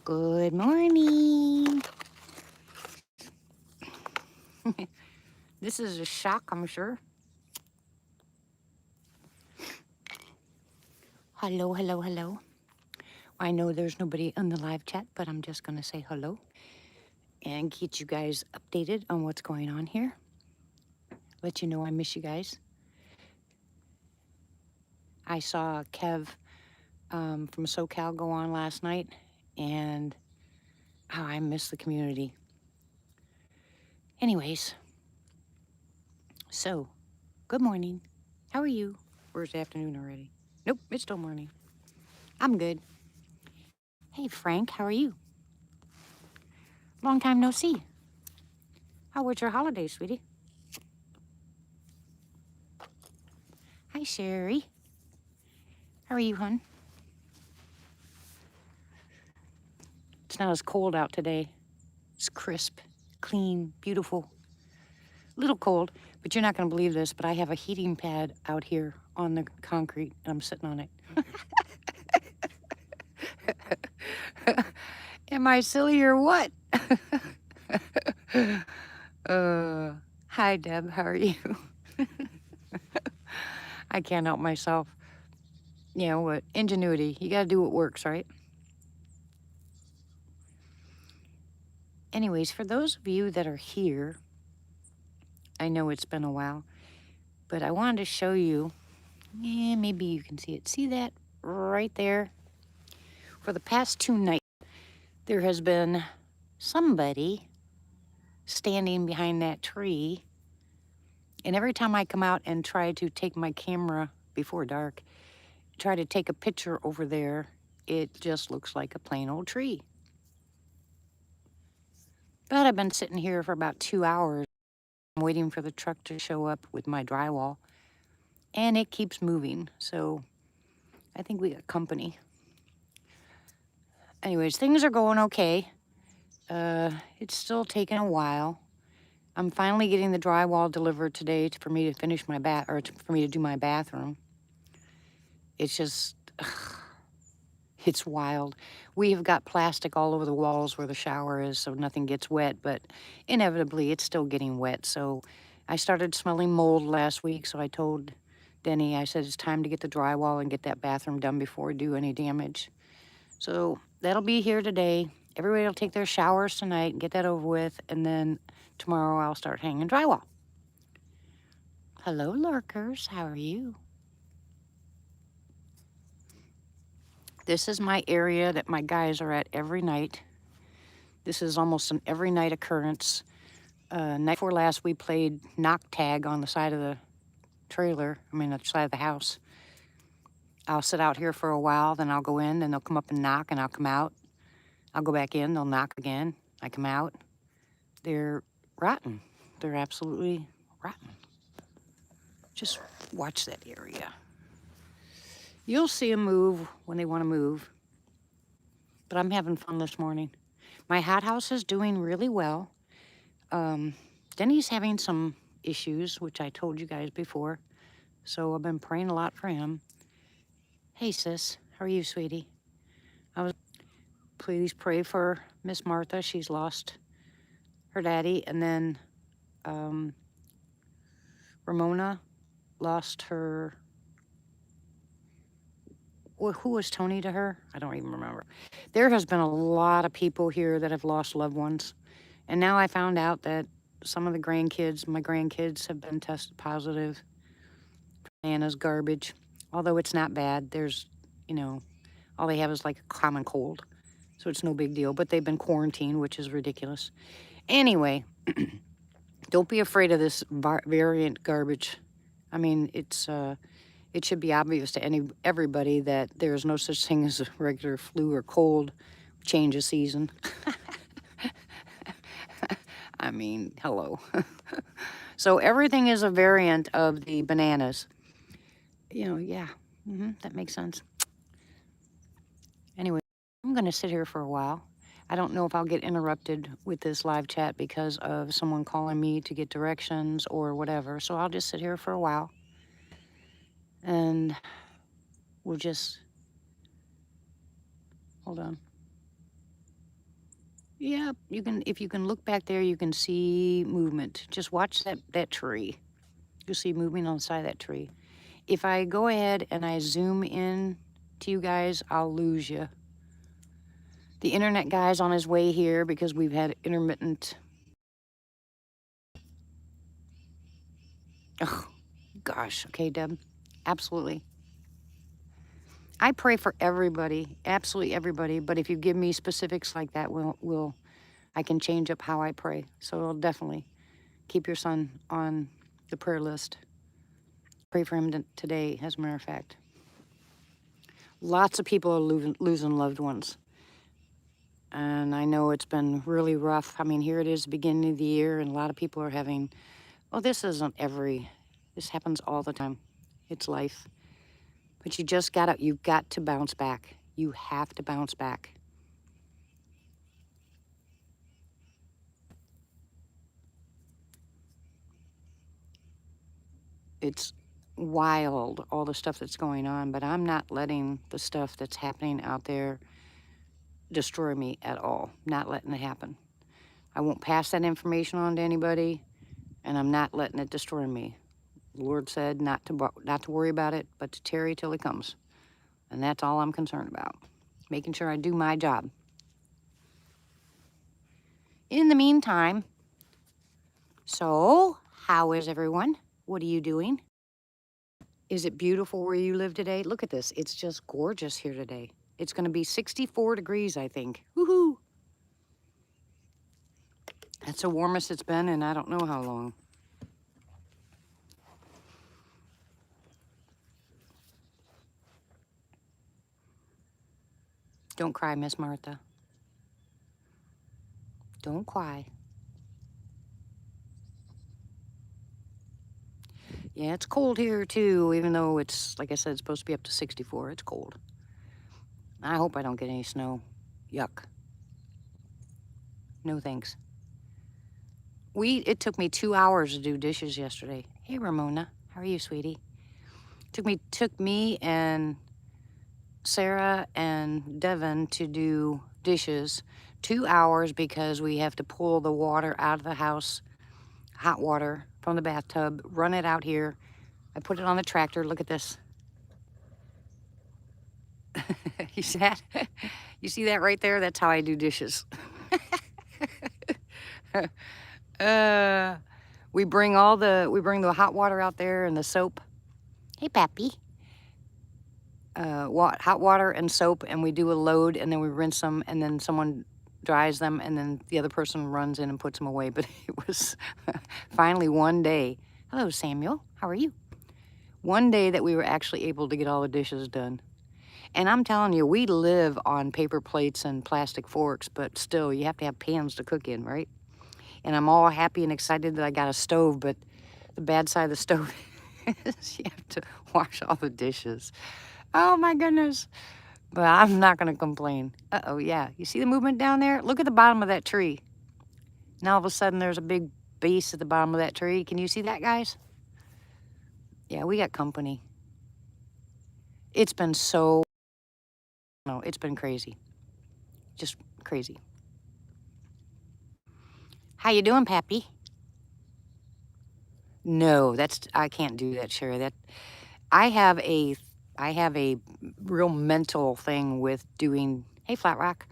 Good morning. This is a shock, I'm sure. Hello, hello, hello. I know there's nobody on the live chat, but I'm just going to say hello and get you guys updated on what's going on here. Let you know I miss you guys. I saw Kev from SoCal go on last night, and I miss the community. Anyways, so good morning. How are you? Or is it afternoon already? Nope, it's still morning. I'm good. Hey, Frank, how are you? Long time no see. How was your holiday, sweetie? Hi, Sherry. How are you, hon? It's not as cold out today. It's crisp, clean, beautiful. A little cold, but you're not going to believe this, but I have a heating pad out here on the concrete, and I'm sitting on it. Am I silly or what? Hi, Deb. How are you? I can't help myself. You know what? Ingenuity. You got to do what works, right? Anyways, for those of you that are here, I know it's been a while, but I wanted to show you, maybe you can see it. See that right there? For the past 2 nights, there has been somebody standing behind that tree. And every time I come out and try to take my camera before dark, try to take a picture over there, it just looks like a plain old tree. But I've been sitting here for about 2 hours. I'm waiting for the truck to show up with my drywall. And it keeps moving, so I think we got company. Anyways, things are going okay. It's still taking a while. I'm finally getting the drywall delivered today for me to finish my for me to do my bathroom. It's just, it's wild. We have got plastic all over the walls where the shower is, so nothing gets wet, but inevitably it's still getting wet. So I started smelling mold last week, so I told Denny, I said, it's time to get the drywall and get that bathroom done before we do any damage. So that'll be here today. Everybody will take their showers tonight and get that over with, and then tomorrow I'll start hanging drywall. Hello, lurkers. How are you? This is my area that my guys are at every night. This is almost an every night occurrence. Night before last, we played knock tag on the side of the trailer, the side of the house. I'll sit out here for a while, then I'll go in, then they'll come up and knock, and I'll come out. I'll go back in, they'll knock again. I come out. They're rotten. They're absolutely rotten. Just watch that area. You'll see them move when they want to move. But I'm having fun this morning. My hothouse is doing really well. Denny's having some issues, which I told you guys before. So I've been praying a lot for him. Hey, sis. How are you, sweetie? Please pray for Miss Martha. She's lost her daddy. And then Ramona lost her... Well, who was Tony to her? I don't even remember. There has been a lot of people here that have lost loved ones. And now I found out that some of the grandkids, my grandkids, have been tested positive for Anna's garbage. Although it's not bad. There's, all they have is like a common cold. So it's no big deal. But they've been quarantined, which is ridiculous. Anyway, don't be afraid of this variant garbage. It should be obvious to everybody that there is no such thing as a regular flu or cold change of season. Hello. So everything is a variant of the bananas. Yeah, that makes sense. Anyway, I'm going to sit here for a while. I don't know if I'll get interrupted with this live chat because of someone calling me to get directions or whatever. So I'll just sit here for a while. And we'll just... Hold on. Yeah, you can, if you can look back there, you can see movement. Just watch that tree. You'll see movement on the side of that tree. If I go ahead and I zoom in to you guys, I'll lose you. The internet guy's on his way here because we've had intermittent. Oh, gosh. Okay, Deb. Absolutely. I pray for everybody, absolutely everybody. But if you give me specifics like that, I can change up how I pray. So I'll definitely keep your son on the prayer list. Pray for him today, as a matter of fact. Lots of people are losing loved ones. And I know it's been really rough. I mean, here it is, the beginning of the year, and a lot of people are having, well, this happens all the time. It's life. But you've got to bounce back. You have to bounce back. It's wild, all the stuff that's going on, but I'm not letting the stuff that's happening out there destroy me at all. Not letting it happen. I won't pass that information on to anybody, and I'm not letting it destroy me. The Lord said not to worry about it, but to tarry till He comes. And that's all I'm concerned about. Making sure I do my job. In the meantime, so how is everyone? What are you doing? Is it beautiful where you live today? Look at this. It's just gorgeous here today. It's going to be 64 degrees, I think. Woohoo! That's the warmest it's been in I don't know how long. Don't cry, Miss Martha. Don't cry. Yeah, it's cold here too, even though it's, like I said, it's supposed to be up to 64. It's cold. I hope I don't get any snow. Yuck. No thanks. It took me 2 hours to do dishes yesterday. Hey, Ramona. How are you, sweetie? Took me and Sarah and Devin to do dishes 2 hours because we have to pull the water out of the house, hot water from the bathtub, run it out here. I put it on the tractor. Look at this. You see that? You see that right there? That's how I do dishes. We bring the hot water out there and the soap. Hey, Pappy. Hot water and soap, and we do a load, and then we rinse them, and then someone dries them, and then the other person runs in and puts them away. But it was finally one day. Hello, Samuel. How are you? One day that we were actually able to get all the dishes done. And I'm telling you, we live on paper plates and plastic forks, but still, you have to have pans to cook in, right? And I'm all happy and excited that I got a stove, but the bad side of the stove is you have to wash all the dishes. Oh my goodness. But I'm not going to complain. Uh-oh, yeah. You see the movement down there? Look at the bottom of that tree. Now all of a sudden there's a big base at the bottom of that tree. Can you see that, guys? Yeah, we got company. It's been it's been crazy. Just crazy. How you doing, Pappy? No, I can't do that, Sherry. I have a real mental thing with doing, hey, Flat Rock.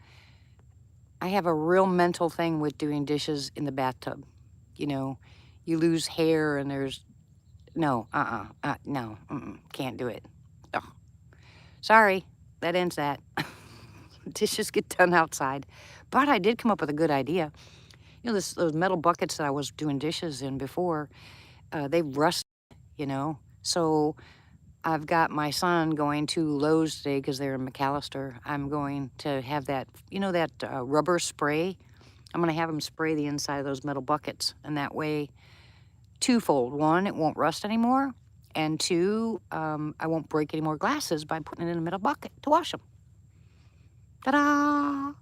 I have a real mental thing with doing dishes in the bathtub. You know, you lose hair and no, can't do it. Oh, sorry, that ends that. Dishes get done outside. But I did come up with a good idea. You know, those metal buckets that I was doing dishes in before, they rust, So I've got my son going to Lowe's today because they're in McAllister. I'm going to have that, that rubber spray. I'm going to have him spray the inside of those metal buckets. And that way, twofold. One, it won't rust anymore. And two, I won't break any more glasses by putting it in a metal bucket to wash them. Ta-da!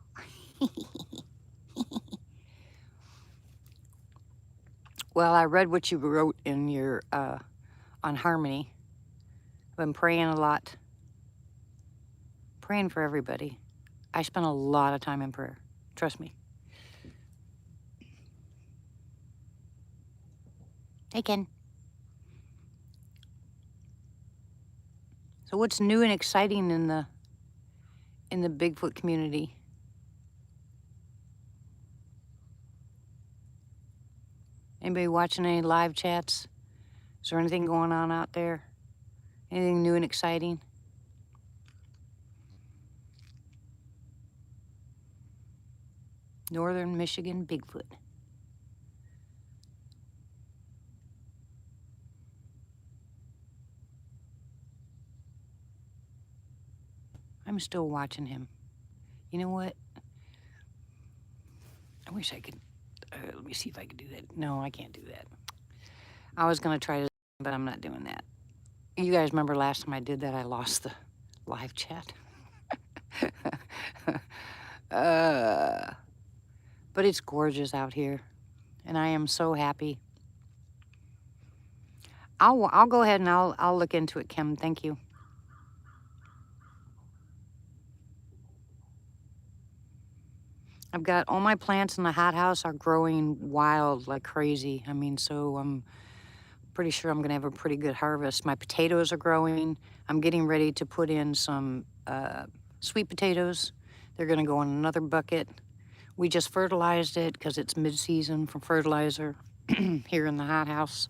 Well, I read what you wrote in your, on harmony. I've been praying a lot. Praying for everybody. I spend a lot of time in prayer. Trust me. Hey, Ken. So what's new and exciting in the Bigfoot community? Anybody watching any live chats? Is there anything going on out there? Anything new and exciting? Northern Michigan Bigfoot. I'm still watching him. You know what? I wish I could. Let me see if I could do that. No, I can't do that. I was going to try to, but I'm not doing that. You guys remember last time I did that, I lost the live chat. But it's gorgeous out here, and I am so happy. I'll go ahead and I'll look into it, Kim. Thank you. I've got all my plants in the hothouse are growing wild like crazy. I mean, so I'm pretty sure I'm gonna have a pretty good harvest. My potatoes are growing. I'm getting ready to put in some sweet potatoes. They're gonna go in another bucket. We just fertilized it because it's mid-season for fertilizer here in the hothouse.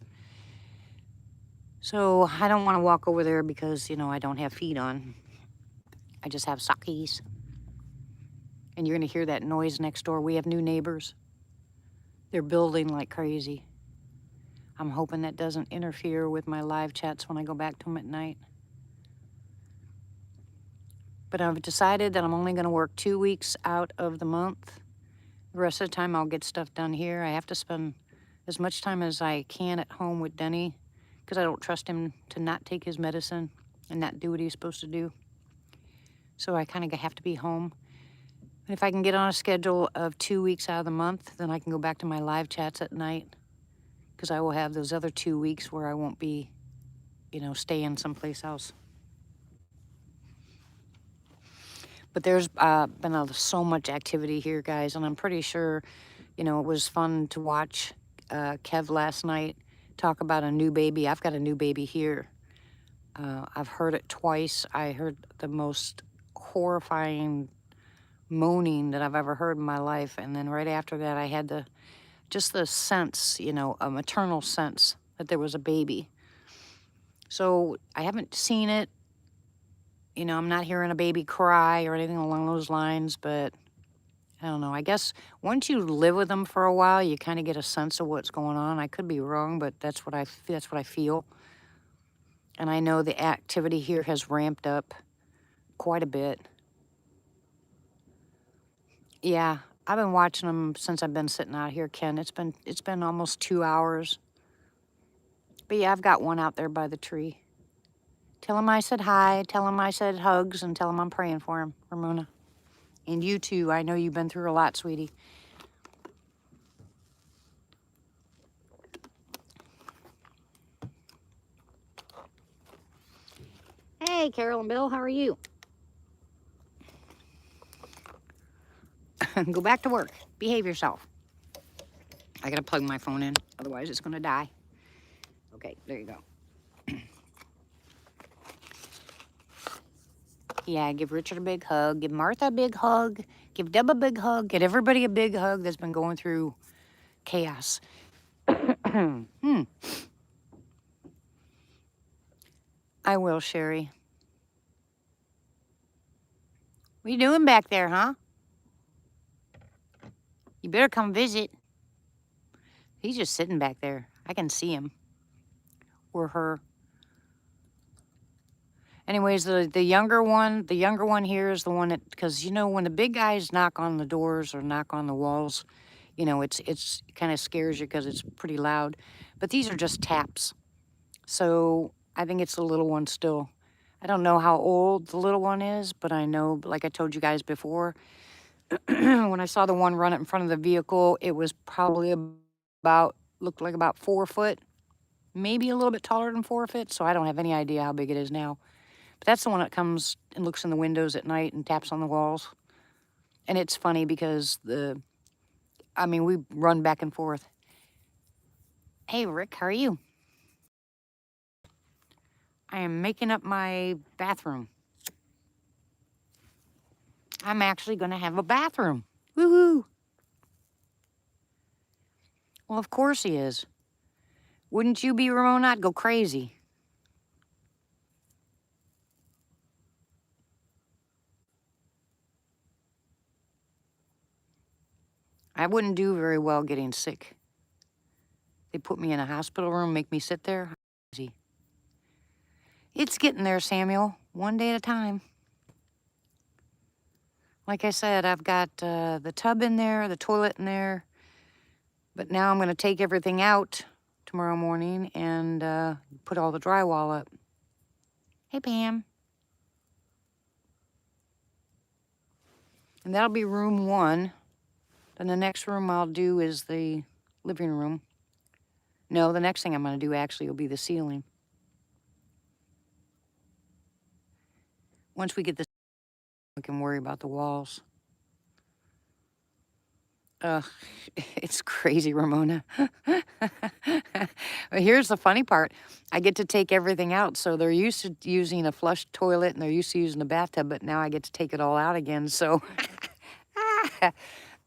So I don't want to walk over there because, you know, I don't have feet on. I just have sockies. And you're going to hear that noise next door. We have new neighbors. They're building like crazy. I'm hoping that doesn't interfere with my live chats when I go back to them at night. But I've decided that I'm only going to work 2 weeks out of the month. The rest of the time I'll get stuff done here. I have to spend as much time as I can at home with Denny because I don't trust him to not take his medicine and not do what he's supposed to do. So I kind of have to be home. And if I can get on a schedule of 2 weeks out of the month, then I can go back to my live chats at night because I will have those other 2 weeks where I won't be, you know, staying someplace else. But there's been so much activity here, guys, and I'm pretty sure, you know, it was fun to watch Kev last night talk about a new baby. I've got a new baby here. I've heard it twice. I heard the most horrifying moaning that I've ever heard in my life, and then right after that I had just the sense, you know, a maternal sense that there was a baby. So I haven't seen it. You know, I'm not hearing a baby cry or anything along those lines, but I don't know. I guess once you live with them for a while, you kind of get a sense of what's going on. I could be wrong, but that's what I feel. And I know the activity here has ramped up quite a bit. Yeah, I've been watching them since I've been sitting out here, Ken. It's been almost 2 hours. But yeah, I've got one out there by the tree. Tell him I said hi, tell him I said hugs, and tell him I'm praying for him, Ramona. And you too. I know you've been through a lot, sweetie. Hey, Carol and Bill, how are you? Go back to work. Behave yourself. I gotta plug my phone in, otherwise it's gonna die. Okay, there you go. Yeah, give Richard a big hug, give Martha a big hug, give Deb a big hug, get everybody a big hug that's been going through chaos. I will, Sherry. What are you doing back there, huh? You better come visit. He's just sitting back there. I can see him. Or her. Anyways, the younger one here is the one that, because, you know, when the big guys knock on the doors or knock on the walls, you know, it's kind of scares you because it's pretty loud. But these are just taps. So I think it's the little one still. I don't know how old the little one is, but I know, like I told you guys before, when I saw the one run it in front of the vehicle, it was probably looked like about 4 foot, maybe a little bit taller than 4 feet. So I don't have any idea how big it is now. But that's the one that comes and looks in the windows at night and taps on the walls. And it's funny because we run back and forth. Hey, Rick, how are you? I am making up my bathroom. I'm actually going to have a bathroom. Woohoo! Well, of course he is. Wouldn't you be, Ramona? I'd go crazy. I wouldn't do very well getting sick. They put me in a hospital room, make me sit there. Easy. It's getting there, Samuel. One day at a time. Like I said, I've got the tub in there, the toilet in there. But now I'm going to take everything out tomorrow morning and put all the drywall up. Hey, Pam. And that'll be room 1. Then the next room I'll do is the living room. No, the next thing I'm going to do actually will be the ceiling. Once we get this, we can worry about the walls. It's crazy, Ramona. But here's the funny part. I get to take everything out. So they're used to using a flush toilet and they're used to using a bathtub, but now I get to take it all out again. So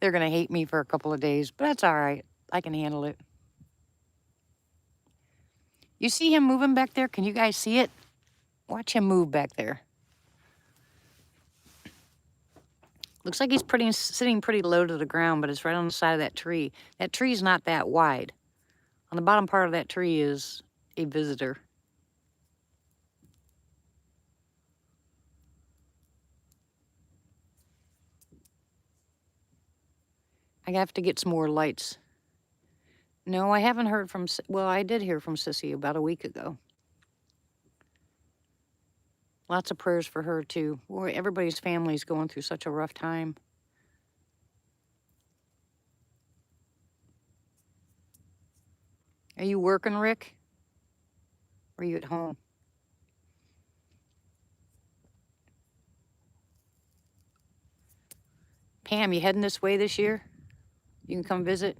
they're going to hate me for a couple of days, but that's all right. I can handle it. You see him moving back there? Can you guys see it? Watch him move back there. Looks like he's sitting pretty low to the ground, but it's right on the side of that tree. That tree's not that wide. On the bottom part of that tree is a visitor. I have to get some more lights. No, I haven't heard from, well, I did hear from Sissy about a week ago. Lots of prayers for her too. Boy, everybody's family's going through such a rough time. Are you working, Rick? Or are you at home? Pam, you heading this way this year? You can come visit?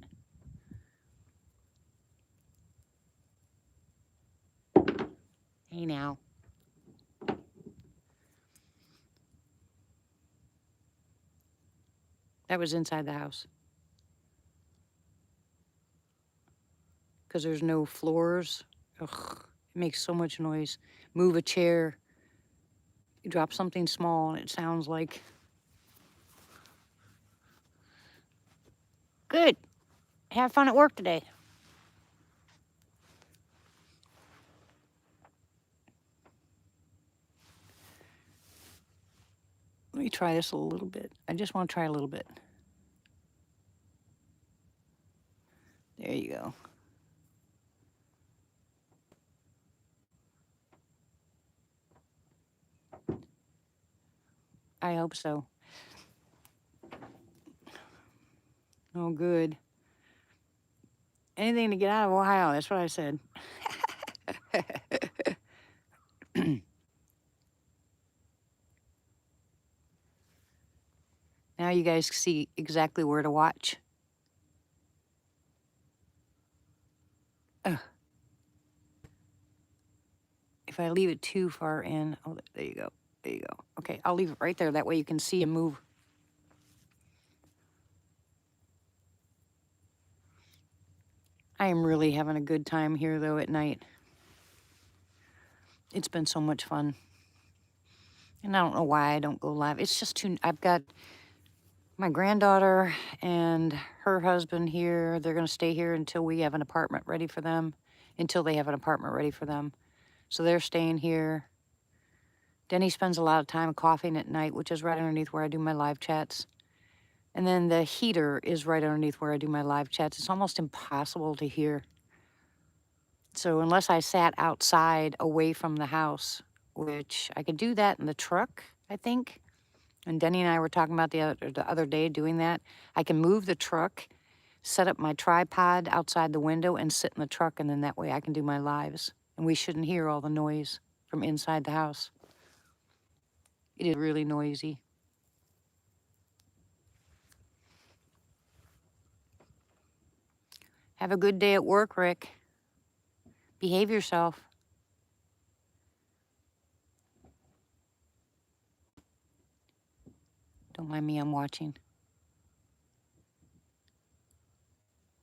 Hey now. That was inside the house. Because there's no floors. Ugh, it makes so much noise. Move a chair. You drop something small and it sounds like... Good. Have fun at work today. Let me try this a little bit. I just want to try a little bit. There you go. I hope so. Oh, good. Anything to get out of Ohio, that's what I said. Now you guys see exactly where to watch. Ugh. If I leave it too far in, oh, there you go. There you go. Okay, I'll leave it right there. That way you can see him move. I am really having a good time here, though, at night. It's been so much fun. And I don't know why I don't go live. It's just too, I've got my granddaughter and her husband here. They're going to stay here until we have an apartment ready for them, until they have an apartment ready for them. So they're staying here. Denny spends a lot of time coughing at night, which is right underneath where I do my live chats. And then the heater is right underneath where I do my live chats. It's almost impossible to hear. So unless I sat outside away from the house, which I could do that in the truck, I think. And Denny and I were talking about the other day doing that. I can move the truck, set up my tripod outside the window and sit in the truck, and then that way I can do my lives. And we shouldn't hear all the noise from inside the house. It is really noisy. Have a good day at work, Rick. Behave yourself. Don't mind me, I'm watching.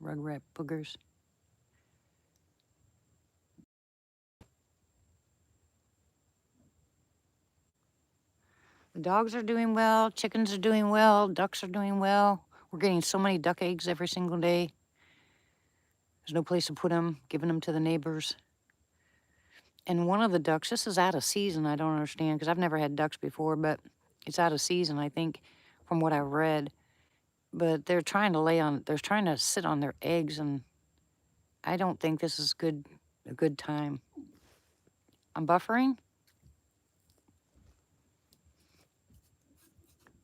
Rugrat boogers. The dogs are doing well, chickens are doing well, ducks are doing well. We're getting so many duck eggs every single day. There's no place to put them, giving them to the neighbors. And one of the ducks, this is out of season, I don't understand, because I've never had ducks before, but it's out of season, I think, from what I've read. But they're trying to sit on their eggs, and I don't think this is a good time. I'm buffering?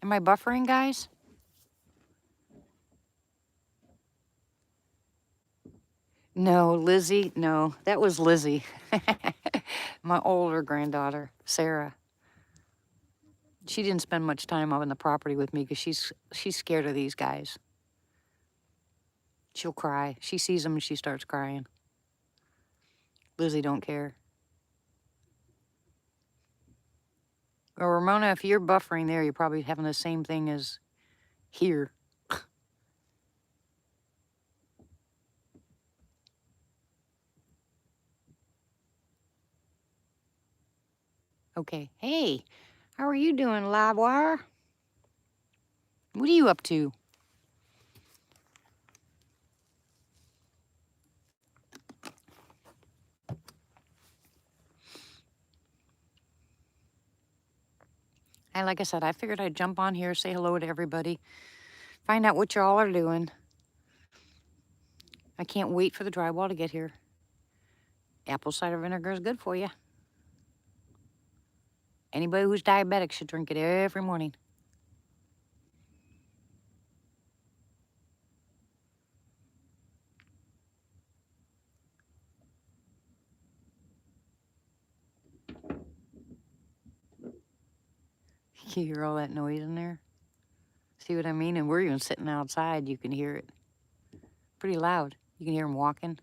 Am I buffering, guys? No, Lizzie, no, that was Lizzie. My older granddaughter, Sarah. She didn't spend much time out on the property with me because she's scared of these guys. She'll cry. She sees them and she starts crying. Lizzie don't care. Well, Ramona, if you're buffering there, you're probably having the same thing as here. Okay. Hey, how are you doing, Livewire? What are you up to? Like I said, I figured I'd jump on here, say hello to everybody, find out what y'all are doing. I can't wait for the drywall to get here. Apple cider vinegar is good for you. Anybody who's diabetic should drink it every morning. You hear all that noise in there? See what I mean? And we're even sitting outside. You can hear it. Pretty loud. You can hear them walking.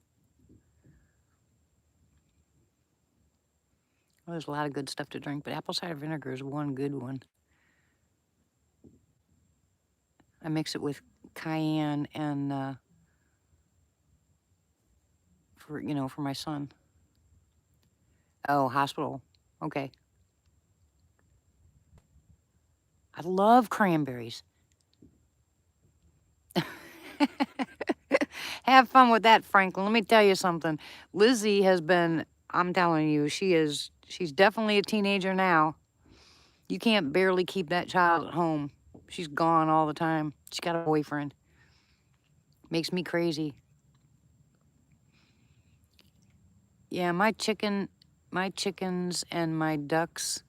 Well, there's a lot of good stuff to drink, but apple cider vinegar is one good one. I mix it with cayenne and for my son. Oh, hospital. Okay. I love cranberries. Have fun with that, Franklin. Let me tell you something. Lizzie has been, I'm telling you, she's definitely a teenager now. You can't barely keep that child at home. She's gone all the time. She's got a boyfriend. Makes me crazy. Yeah, my chickens and my ducks,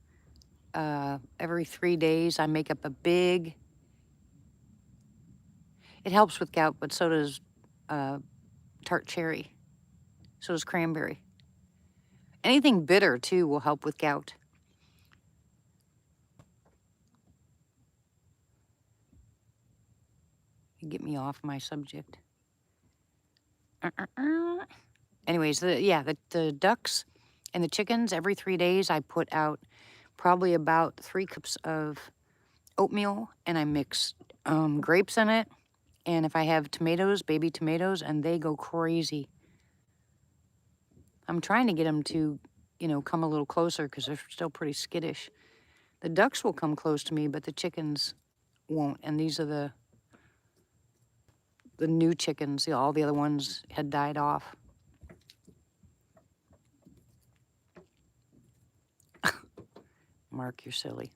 every 3 days I make up a big, it helps with gout, but so does tart cherry. So does cranberry. Anything bitter, too, will help with gout. You get me off my subject. Anyways, the ducks and the chickens, every 3 days, I put out probably about 3 cups of oatmeal, and I mix grapes in it. And if I have tomatoes, baby tomatoes, and they go crazy. I'm trying to get them to, come a little closer because they're still pretty skittish. The ducks will come close to me, but the chickens won't. And these are the new chickens. All the other ones had died off. Mark, you're silly.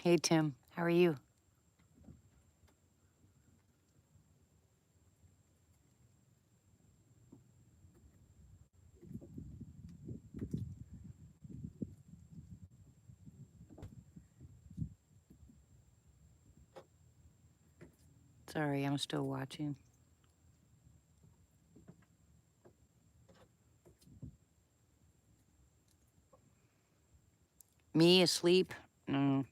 Hey, Tim, how are you? Sorry, I'm still watching. Me asleep? No.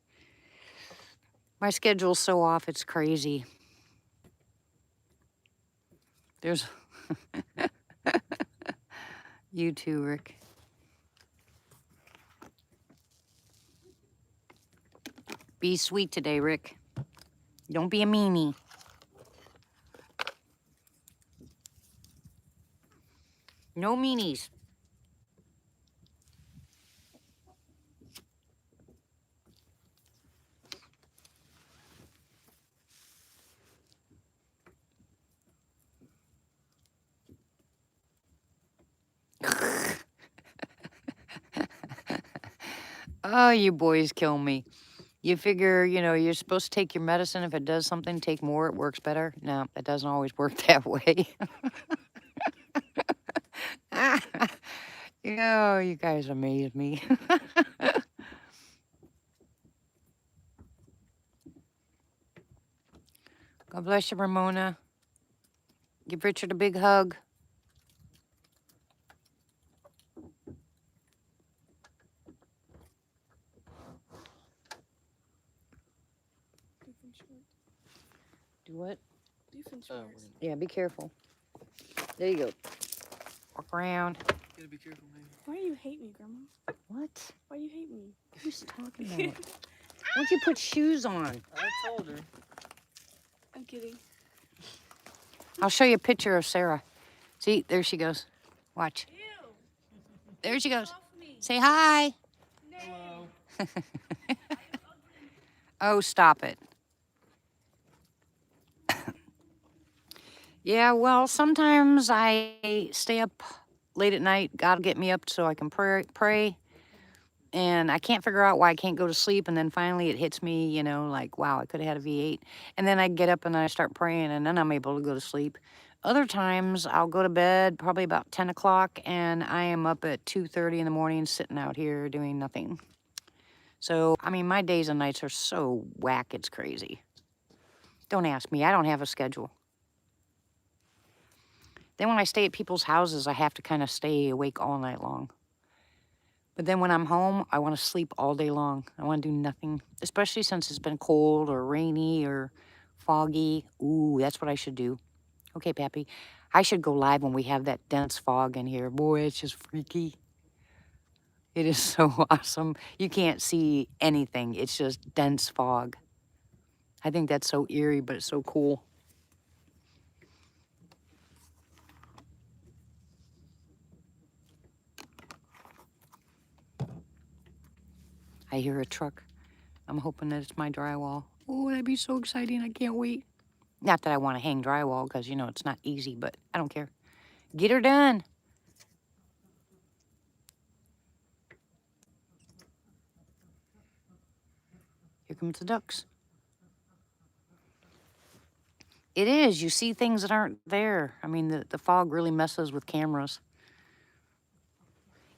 My schedule's so off, it's crazy. There's you too, Rick. Be sweet today, Rick. Don't be a meanie. No meanies. Oh, you boys kill me. You figure, you know, you're supposed to take your medicine. If it does something, take more. It works better. No, it doesn't always work that way. Oh, you guys amaze me. God bless you, Ramona. Give Richard a big hug. Do what? Yeah, be careful. There you go. Walk around. You gotta be careful, man. Why do you hate me, Grandma? What? Why do you hate me? Who's talking about? Why don't you put shoes on? I told her. I'm kidding. I'll show you a picture of Sarah. See, there she goes. Watch. Ew. There she goes. Off me. Say hi. Hello. Oh, stop it. Yeah, well, sometimes I stay up late at night. God get me up so I can pray. And I can't figure out why I can't go to sleep. And then finally it hits me, you know, like, wow, I could have had a V8. And then I get up and I start praying and then I'm able to go to sleep. Other times I'll go to bed probably about 10 o'clock and I am up at 2:30 in the morning sitting out here doing nothing. So, I mean, my days and nights are so whack, it's crazy. Don't ask me. I don't have a schedule. Then when I stay at people's houses, I have to kind of stay awake all night long. But then when I'm home, I want to sleep all day long. I want to do nothing, especially since it's been cold or rainy or foggy. Ooh, that's what I should do. Okay, Pappy. I should go live when we have that dense fog in here. Boy, it's just freaky. It is so awesome. You can't see anything. It's just dense fog. I think that's so eerie, but it's so cool. I hear a truck. I'm hoping that it's my drywall. Oh, that'd be so exciting. I can't wait. Not that I want to hang drywall because, you know, it's not easy, but I don't care. Get her done. Here comes the ducks. It is. You see things that aren't there. I mean, the fog really messes with cameras.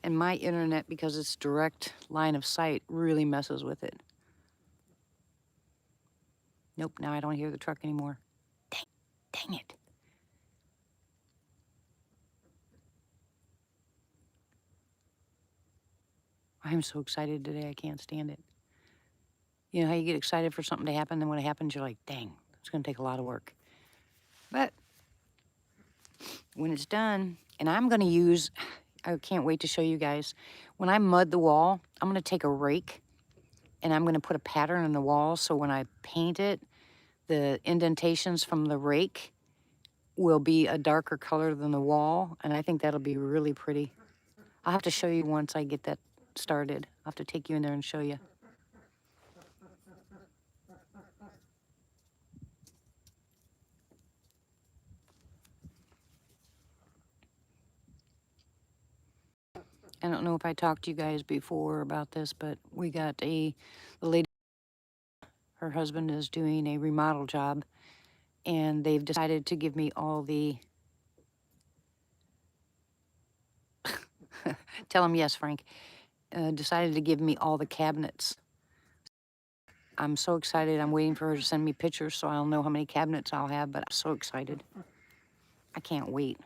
And my internet, because it's direct line of sight, really messes with it. Nope, now I don't hear the truck anymore. Dang it. I'm so excited today, I can't stand it. You know how you get excited for something to happen, then when it happens, you're like, dang, it's gonna take a lot of work. But when it's done, and I'm gonna use, I can't wait to show you guys, when I mud the wall, I'm gonna take a rake and I'm gonna put a pattern in the wall so when I paint it, the indentations from the rake will be a darker color than the wall, and I think that'll be really pretty. I'll have to show you once I get that started. I'll have to take you in there and show you. I don't know if I talked to you guys before about this, but we got the lady, her husband is doing a remodel job, and they've decided to give me all the, tell him yes, Frank, decided to give me all the cabinets. I'm so excited. I'm waiting for her to send me pictures so I'll know how many cabinets I'll have, but I'm so excited. I can't wait.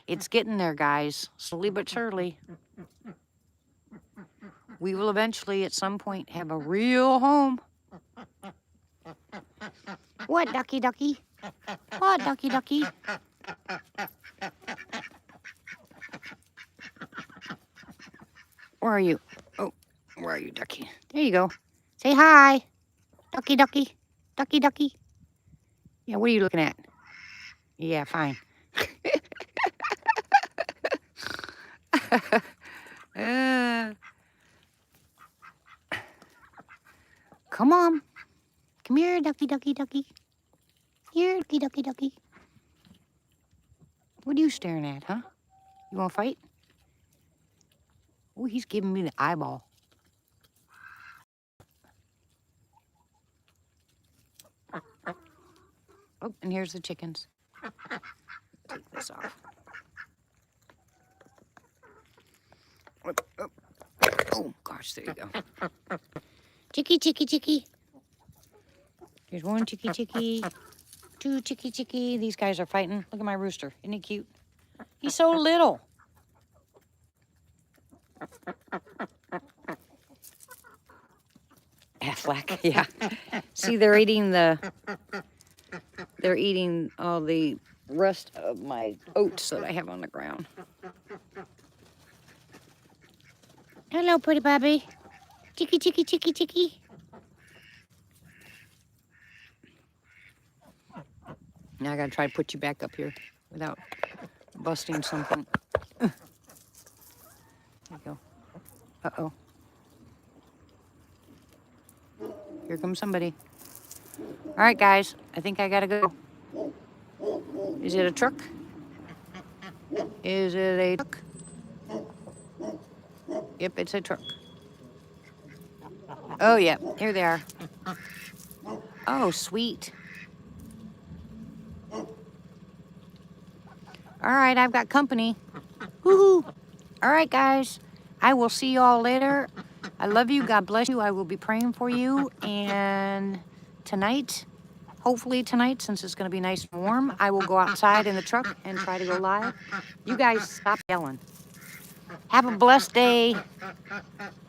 It's getting there, guys, slowly but surely. We will eventually, at some point, have a real home. What, ducky, ducky? What, ducky, ducky? Where are you? Oh, where are you, ducky? There you go. Say hi. Ducky, ducky. Ducky, ducky. Yeah, what are you looking at? Yeah, fine. uh, come on. Come here, ducky, ducky, ducky. Here, ducky, ducky, ducky. What are you staring at, huh? You want to fight? Oh, he's giving me the eyeball. Oh, and here's the chickens. Take this off. Oh, oh gosh, there you go. Chicky, chicky, chicky. Here's one chicky, chicky. Two chicky, chicky. These guys are fighting. Look at my rooster. Isn't he cute? He's so little. Affleck, yeah. See, they're eating all the rest of my oats that I have on the ground. Hello, pretty baby. Chicky, chicky, chicky, chicky. Now I gotta try to put you back up here without busting something. There you go. Uh-oh. Here comes somebody. All right, guys. I think I gotta go. Is it a truck? Is it a truck? Yep, it's a truck. Oh, yeah. Here they are. Oh, sweet. All right, I've got company. Woohoo! All right, guys. I will see you all later. I love you. God bless you. I will be praying for you. And tonight, hopefully tonight, since it's going to be nice and warm, I will go outside in the truck and try to go live. You guys stop yelling. Have a blessed day.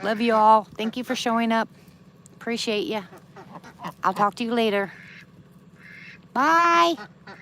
Love you all. Thank you for showing up. Appreciate you. I'll talk to you later. Bye.